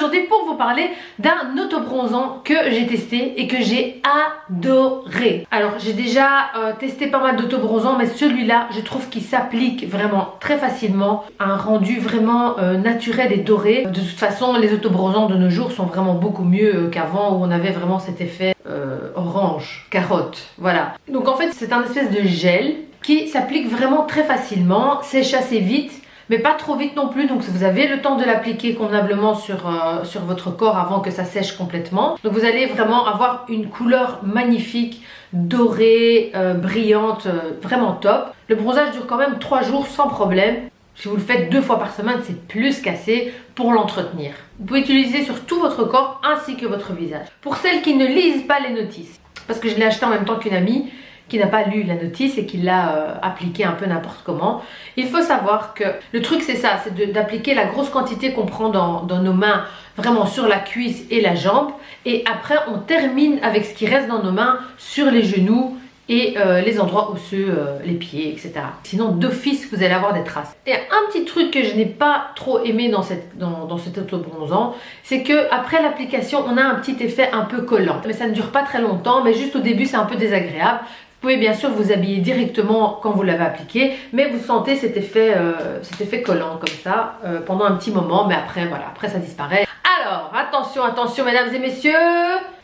aujourd'hui pour vous parler d'un autobronzant que j'ai testé et que j'ai adoré. Alors j'ai déjà testé pas mal d'autobronzants, mais celui-là je trouve qu'il s'applique vraiment très facilement. Un rendu vraiment naturel et doré. De toute façon les autobronzants de nos jours sont vraiment beaucoup mieux qu'avant où on avait vraiment cet effet orange, carotte, voilà. Donc en fait c'est un espèce de gel qui s'applique vraiment très facilement, sèche assez vite, mais pas trop vite non plus, donc vous avez le temps de l'appliquer convenablement sur votre corps avant que ça sèche complètement. Donc vous allez vraiment avoir une couleur magnifique, dorée, brillante, vraiment top. Le bronzage dure quand même 3 jours sans problème. Si vous le faites 2 fois par semaine, c'est plus qu'assez pour l'entretenir. Vous pouvez l'utiliser sur tout votre corps ainsi que votre visage. Pour celles qui ne lisent pas les notices, parce que je l'ai acheté en même temps qu'une amie qui n'a pas lu la notice et qui l'a appliqué un peu n'importe comment. Il faut savoir que le truc c'est ça, c'est d'appliquer la grosse quantité qu'on prend dans nos mains, vraiment sur la cuisse et la jambe. Et après on termine avec ce qui reste dans nos mains sur les genoux et les endroits osseux, les pieds, etc. Sinon d'office vous allez avoir des traces. Et un petit truc que je n'ai pas trop aimé dans cet autobronzant, c'est que après l'application on a un petit effet un peu collant. Mais ça ne dure pas très longtemps, mais juste au début c'est un peu désagréable. Vous pouvez bien sûr vous habiller directement quand vous l'avez appliqué, mais vous sentez cet effet collant comme ça pendant un petit moment, mais après voilà, après ça disparaît. Alors attention, attention mesdames et messieurs,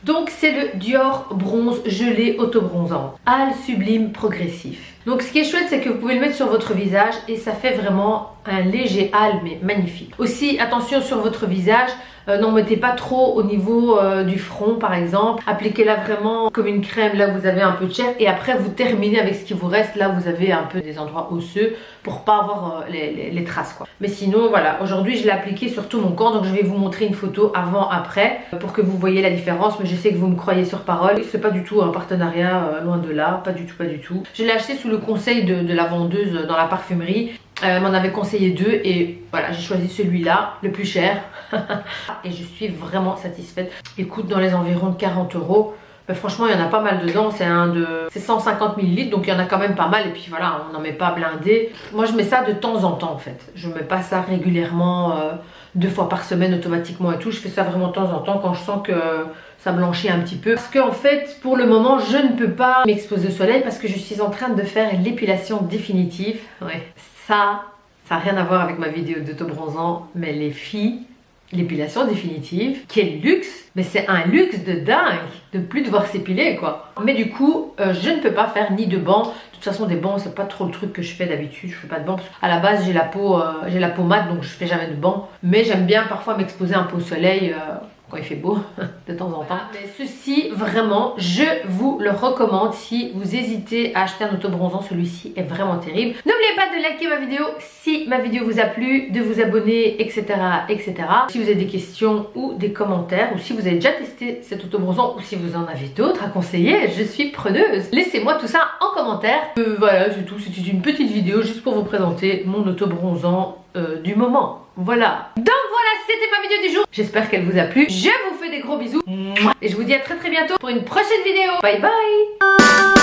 donc c'est le Dior Bronze Gelé Autobronzant, hâle sublime progressif. Donc ce qui est chouette c'est que vous pouvez le mettre sur votre visage et ça fait vraiment un léger hâle mais magnifique. Aussi attention sur votre visage, n'en mettez pas trop au niveau du front par exemple. Appliquez-la vraiment comme une crème là où vous avez un peu de chair et après vous terminez avec ce qui vous reste là où vous avez un peu des endroits osseux pour pas avoir les traces quoi. Mais sinon voilà, aujourd'hui je l'ai appliqué sur tout mon corps donc je vais vous montrer une photo avant après pour que vous voyez la différence, mais je sais que vous me croyez sur parole. C'est pas du tout un partenariat, loin de là, pas du tout, pas du tout. Je l'ai acheté sous le conseil de la vendeuse dans la parfumerie. Elle m'en avait conseillé 2 et voilà, j'ai choisi celui-là, le plus cher. Et je suis vraiment satisfaite. Il coûte dans les environs de 40 €. Mais franchement, il y en a pas mal dedans. C'est 150 ml, donc il y en a quand même pas mal. Et puis voilà, on n'en met pas blindé. Moi, je mets ça de temps en temps en fait. Je mets pas ça régulièrement, 2 fois par semaine automatiquement et tout. Je fais ça vraiment de temps en temps quand je sens que ça blanchit un petit peu. Parce qu'en fait, pour le moment, je ne peux pas m'exposer au soleil parce que je suis en train de faire l'épilation définitive. Ouais. Ça n'a rien à voir avec ma vidéo d'autobronzant, mais les filles, l'épilation définitive, quel luxe! Mais c'est un luxe de dingue de plus devoir s'épiler quoi. Mais du coup, je ne peux pas faire ni de bancs. De toute façon, des bancs, c'est pas trop le truc que je fais d'habitude. Je fais pas de bancs parce qu'à la base, j'ai la peau mate, donc je fais jamais de bancs. Mais j'aime bien parfois m'exposer un peu au soleil. Quand il fait beau de temps en temps. Mais ceci vraiment je vous le recommande si vous hésitez à acheter un autobronzant. Celui-ci est vraiment terrible. N'oubliez pas de liker ma vidéo si ma vidéo vous a plu, de vous abonner, etc., etc. Si vous avez des questions ou des commentaires, ou si vous avez déjà testé cet autobronzant, ou si vous en avez d'autres à conseiller, je suis preneuse. Laissez-moi tout ça en commentaire. Voilà, c'est tout. C'était une petite vidéo juste pour vous présenter mon autobronzant du moment. Voilà. Donc voilà, c'était ma vidéo du jour. J'espère qu'elle vous a plu. Je vous fais des gros bisous. Et je vous dis à très bientôt pour une prochaine vidéo. Bye bye.